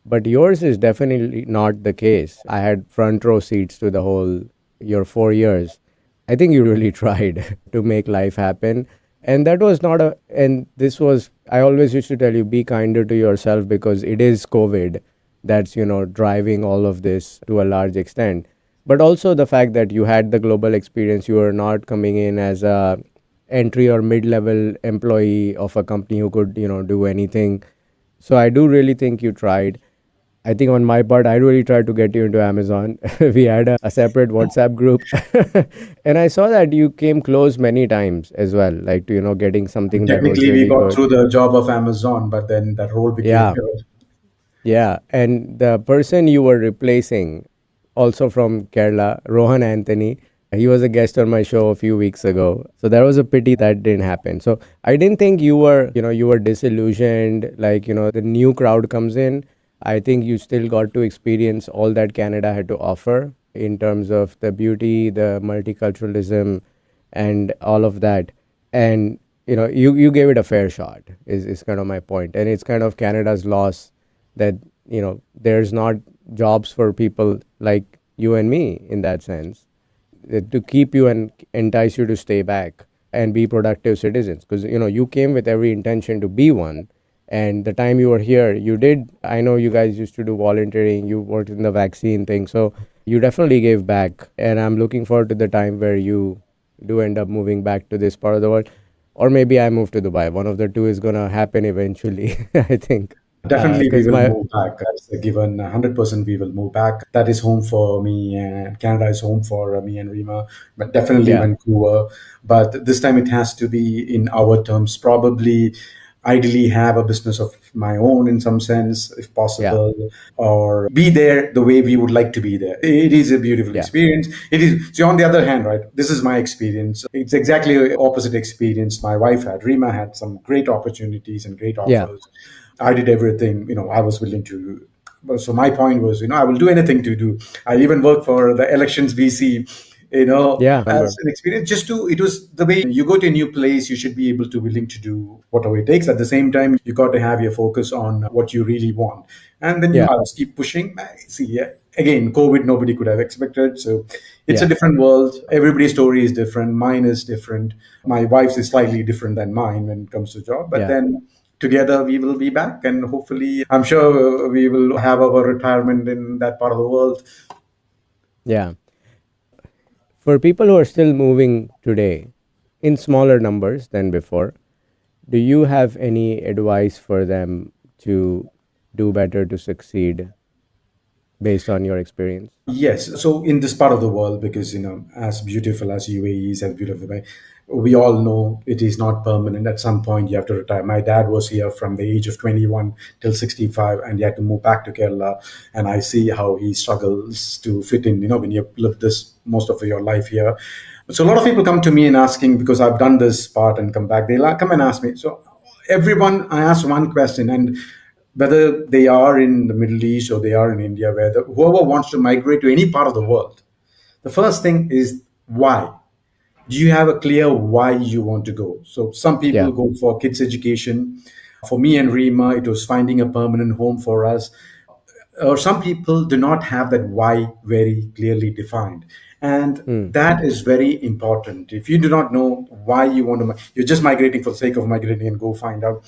[SPEAKER 1] But yours is definitely not the case. I had front row seats to your 4 years. I think you really tried to make life happen. And that was not I always used to tell you, be kinder to yourself because it is COVID that's, driving all of this to a large extent. But also the fact that you had the global experience, you were not coming in as a entry or mid-level employee of a company who could, do anything. So I do really think you tried. I think on my part, I really tried to get you into Amazon. We had a separate WhatsApp group. And I saw that you came close many times as well, like to, getting something that was
[SPEAKER 2] Technically,
[SPEAKER 1] really
[SPEAKER 2] we got
[SPEAKER 1] good.
[SPEAKER 2] through the job of Amazon, but then that role became
[SPEAKER 1] Yeah. Yeah. And the person you were replacing, also from Kerala, Rohan Anthony, he was a guest on my show a few weeks ago. So that was a pity that didn't happen. So I didn't think you were disillusioned, like, the new crowd comes in. I think you still got to experience all that Canada had to offer in terms of the beauty, the multiculturalism, and all of that. And, you gave it a fair shot, is kind of my point. And it's kind of Canada's loss that, there's not jobs for people like you and me in that sense, to keep you and entice you to stay back and be productive citizens. Because, you came with every intention to be one. And the time you were here, I know you guys used to do volunteering, you worked in the vaccine thing. So you definitely gave back. And I'm looking forward to the time where you do end up moving back to this part of the world. Or maybe I move to Dubai. One of the two is going to happen eventually, I think.
[SPEAKER 2] Definitely, we
[SPEAKER 1] 'Cause
[SPEAKER 2] will move back. That's a given. 100% we will move back. That is home for me, and Canada is home for me and Rima, but definitely
[SPEAKER 1] Yeah.
[SPEAKER 2] Vancouver. But this time it has to be in our terms. Probably, ideally, have a business of my own in some sense, if possible, or be there the way we would like to be there. It is a beautiful
[SPEAKER 1] Yeah.
[SPEAKER 2] experience. It is. So on the other hand, right, this is my experience. It's exactly the opposite experience my wife had. Rima had some great opportunities and great offers.
[SPEAKER 1] Yeah.
[SPEAKER 2] I did everything, I was willing to do. So my point was, I will do anything to do. I even worked for the elections VC
[SPEAKER 1] Yeah, I
[SPEAKER 2] as
[SPEAKER 1] remember.
[SPEAKER 2] an experience. It was the way you go to a new place, you should be able to willing to do whatever it takes. At the same time, you got to have your focus on what you really want. And then you
[SPEAKER 1] Yeah,
[SPEAKER 2] must keep pushing. See, yeah, again, COVID, nobody could have expected. So it's a
[SPEAKER 1] yeah,
[SPEAKER 2] different world. Everybody's story is different. Mine is different. My wife's is slightly different than mine when it comes to job. But
[SPEAKER 1] yeah,
[SPEAKER 2] then together we will be back, and hopefully I'm sure we will have our retirement in that part of the world.
[SPEAKER 1] yeah. For people who are still moving today in smaller numbers than before, do you have any advice for them to do better to succeed based on your experience?
[SPEAKER 2] Yes. So in this part of the world, because as beautiful as UAE is, as beautiful, we all know it is not permanent. At some point, you have to retire. My dad was here from the age of 21 till 65, and he had to move back to Kerala. And I see how he struggles to fit in. When you've lived this most of your life here. So a lot of people come to me and asking, because I've done this part and come back. They come and ask me. So everyone, I ask one question, and whether they are in the Middle East or they are in India, whoever wants to migrate to any part of the world, the first thing is why. Do you have a clear why you want to go? So some
[SPEAKER 1] Yeah,
[SPEAKER 2] people go for kids' education. For me and Rima, it was finding a permanent home for us. Or some people do not have that why very clearly defined. And that is very important. If you do not know why you want to, you're just migrating for the sake of migrating and go find out,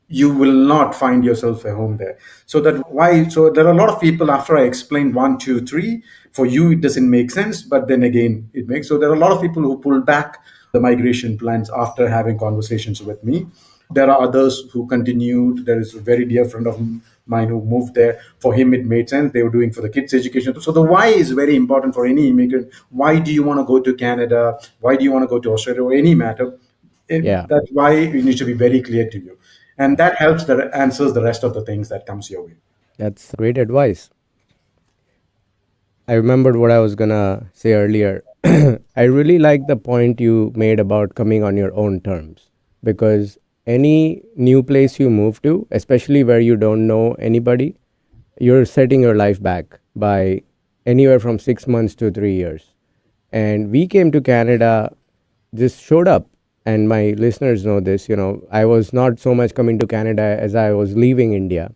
[SPEAKER 2] you will not find yourself a home there. So there are a lot of people, after I explained one, two, three, for you it doesn't make sense, but then again it makes. So there are a lot of people who pull back the migration plans after having conversations with me. There are others who continued. There is a very dear friend of mine who moved there. For him, it made sense. They were doing for the kids' education. So the why is very important for any immigrant. Why do you want to go to Canada? Why do you want to go to Australia or any matter?
[SPEAKER 1] yeah.
[SPEAKER 2] That's why it needs to be very clear to you. And that helps that answers the rest of the things that comes your way.
[SPEAKER 1] That's great advice. I remembered what I was gonna say earlier. I really like the point you made about coming on your own terms, because any new place you move to, especially where you don't know anybody, you're setting your life back by anywhere from 6 months to 3 years. And we came to Canada, just showed up. And my listeners know this, I was not so much coming to Canada as I was leaving India.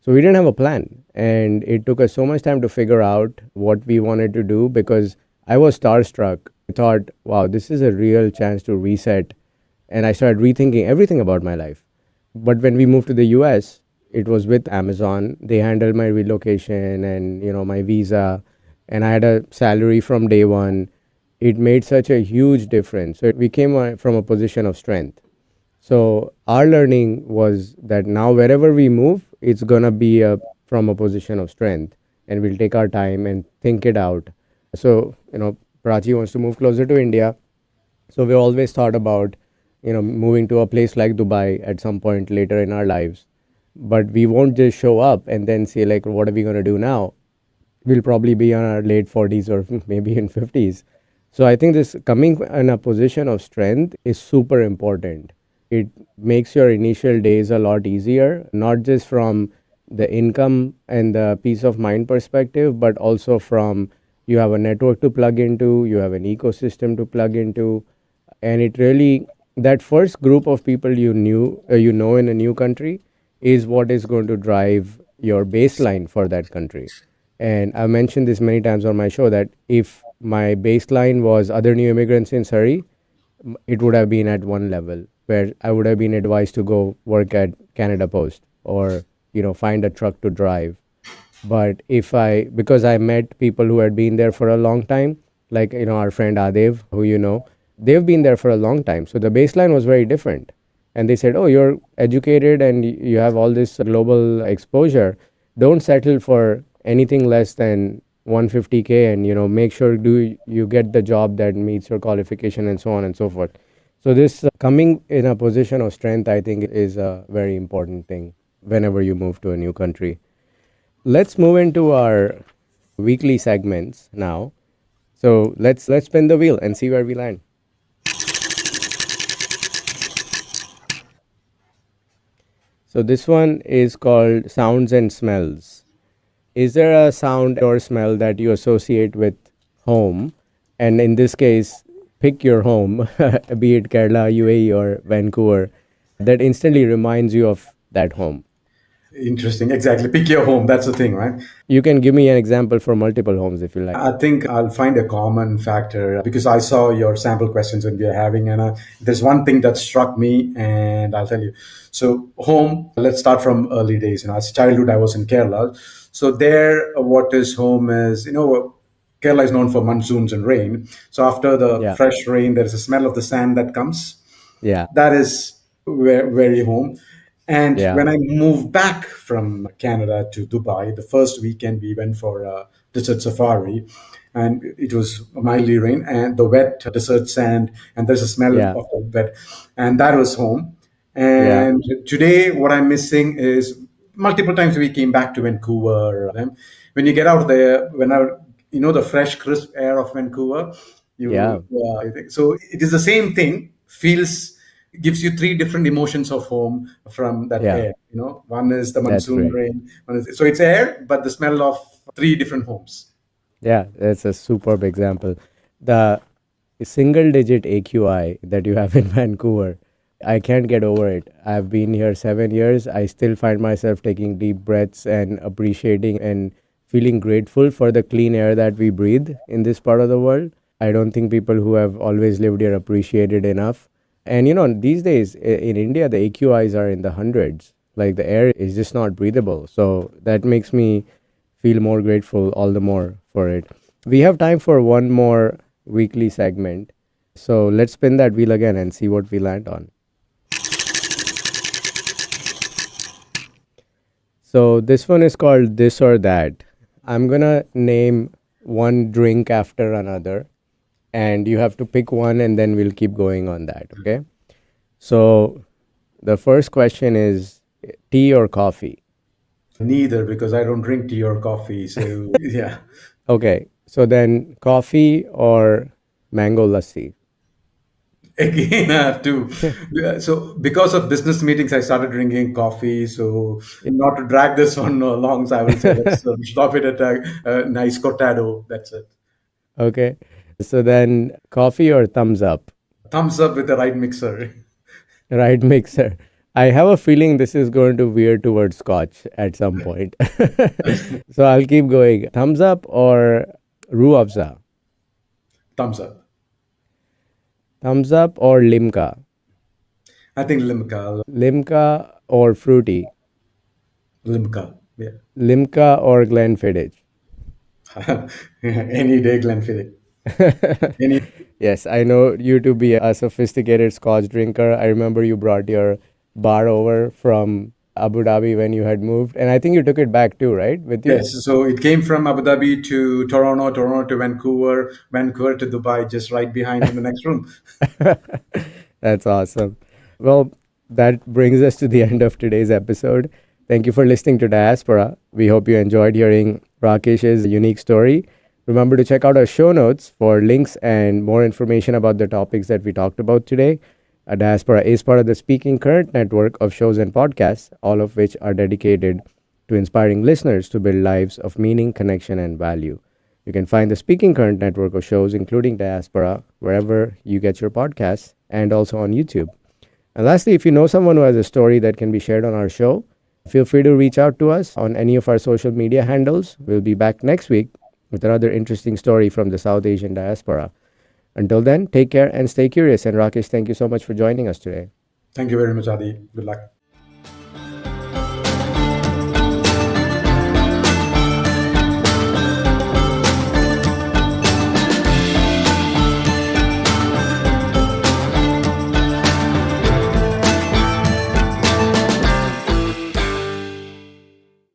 [SPEAKER 1] So we didn't have a plan. And it took us so much time to figure out what we wanted to do, because I was starstruck. I thought, wow, this is a real chance to reset. And I started rethinking everything about my life. But when we moved to the US, it was with Amazon. They handled my relocation and, my visa. And I had a salary from day one. It made such a huge difference. So we came from a position of strength. So our learning was that now wherever we move, it's gonna be from a position of strength, and we'll take our time and think it out. So Prachi wants to move closer to India, so we always thought about moving to a place like Dubai at some point later in our lives. But we won't just show up and then say like, what are we gonna do now? We'll probably be in our late 40s or maybe in 50s. So I think this coming in a position of strength is super important. It makes your initial days a lot easier, not just from the income and the peace of mind perspective, but also from you have a network to plug into, you have an ecosystem to plug into, and it really, that first group of people you know in a new country is what is going to drive your baseline for that country. And I've mentioned this many times on my show that if my baseline was other new immigrants in Surrey, it would have been at one level where I would have been advised to go work at Canada Post or find a truck to drive. But because I met people who had been there for a long time, like our friend Adev, who they've been there for a long time, so the baseline was very different. And they said, oh, you're educated and you have all this global exposure, don't settle for anything less than 150K, and make sure you get the job that meets your qualification, and so on and so forth. So this coming in a position of strength, I think, is a very important thing whenever you move to a new country. Let's move into our weekly segments now. So let's spin the wheel and see where we land. So this one is called Sounds and Smells. Is there a sound or smell that you associate with home And in this case, pick your home, be it Kerala, UAE, or Vancouver, that instantly reminds you of that home.
[SPEAKER 2] Interesting. Exactly. Pick your home. That's the thing, right?
[SPEAKER 1] You can give me an example for multiple homes if you like.
[SPEAKER 2] I think I'll find a common factor because I saw your sample questions when we are having, and there's one thing that struck me, and I'll tell you. So, home, let's start from early days. As childhood, I was in Kerala. So, there, what is home is, Kerala is known for monsoons and rain. So, after the
[SPEAKER 1] Yeah.
[SPEAKER 2] fresh rain, there is a smell of the sand that comes.
[SPEAKER 1] Yeah.
[SPEAKER 2] That is very home. And
[SPEAKER 1] Yeah.
[SPEAKER 2] when I moved back from Canada to Dubai, the first weekend we went for a desert safari, and it was mildly rain and the wet desert sand, and there's a smell
[SPEAKER 1] Yeah.
[SPEAKER 2] of the wet, and that was home.
[SPEAKER 1] Yeah.
[SPEAKER 2] And today, what I'm missing is multiple times we came back to Vancouver. When you get out there, the fresh, crisp air of Vancouver,
[SPEAKER 1] Yeah.
[SPEAKER 2] I think so. It is the same thing. Gives you three different emotions of home from that
[SPEAKER 1] Yeah.
[SPEAKER 2] air. One is the
[SPEAKER 1] That's
[SPEAKER 2] monsoon
[SPEAKER 1] great.
[SPEAKER 2] rain. So it's air, but the smell of three different homes.
[SPEAKER 1] Yeah, that's a superb example. The single digit AQI that you have in Vancouver, I can't get over it. I've been here 7 years. I still find myself taking deep breaths and appreciating and feeling grateful for the clean air that we breathe in this part of the world. I don't think people who have always lived here appreciate it enough. And these days in India, the AQIs are in the hundreds. Like the air is just not breathable. So that makes me feel more grateful all the more for it. We have time for one more weekly segment. So let's spin that wheel again and see what we land on. So this one is called This or That. I'm going to name one drink after another, and you have to pick one, and then we'll keep going on that, okay? So the first question is tea or coffee?
[SPEAKER 2] Neither, because I don't drink tea or coffee. So yeah.
[SPEAKER 1] Okay, so then coffee or mango lassi?
[SPEAKER 2] Again, I have to. So, because of business meetings, I started drinking coffee. So, not to drag this one along, so I will say let's stop it at a nice cortado. That's it.
[SPEAKER 1] Okay, so then coffee or thumbs up?
[SPEAKER 2] Thumbs up with the right mixer.
[SPEAKER 1] Right mixer. I have a feeling this is going to veer towards scotch at some point. So I'll keep going. Thumbs up or Roo Afza?
[SPEAKER 2] Thumbs up.
[SPEAKER 1] Thumbs up or Limca?
[SPEAKER 2] I think Limca.
[SPEAKER 1] Limca or Fruity?
[SPEAKER 2] Limca. Yeah.
[SPEAKER 1] Limca or Glenfiddich?
[SPEAKER 2] Any day, Glenfiddich.
[SPEAKER 1] Yes, I know you to be a sophisticated scotch drinker. I remember you brought your bar over from Abu Dhabi when you had moved, and I think you took it back too, right? With you?
[SPEAKER 2] Yes. So it came from Abu Dhabi to Toronto, Toronto to Vancouver, Vancouver to Dubai, just right behind in the next room.
[SPEAKER 1] That's awesome. Well, that brings us to the end of today's episode. Thank you for listening to Diaspora. We hope you enjoyed hearing Rakesh's unique story. Remember to check out our show notes for links and more information about the topics that we talked about today. Diaspora is part of the Speaking Current network of shows and podcasts, all of which are dedicated to inspiring listeners to build lives of meaning, connection, and value. You can find the Speaking Current network of shows, including Diaspora, wherever you get your podcasts and also on YouTube. And lastly, if you know someone who has a story that can be shared on our show, feel free to reach out to us on any of our social media handles. We'll be back next week with another interesting story from the South Asian diaspora. Until then, take care and stay curious. And Rakesh, thank you so much for joining us today.
[SPEAKER 2] Thank you very much, Adi. Good luck.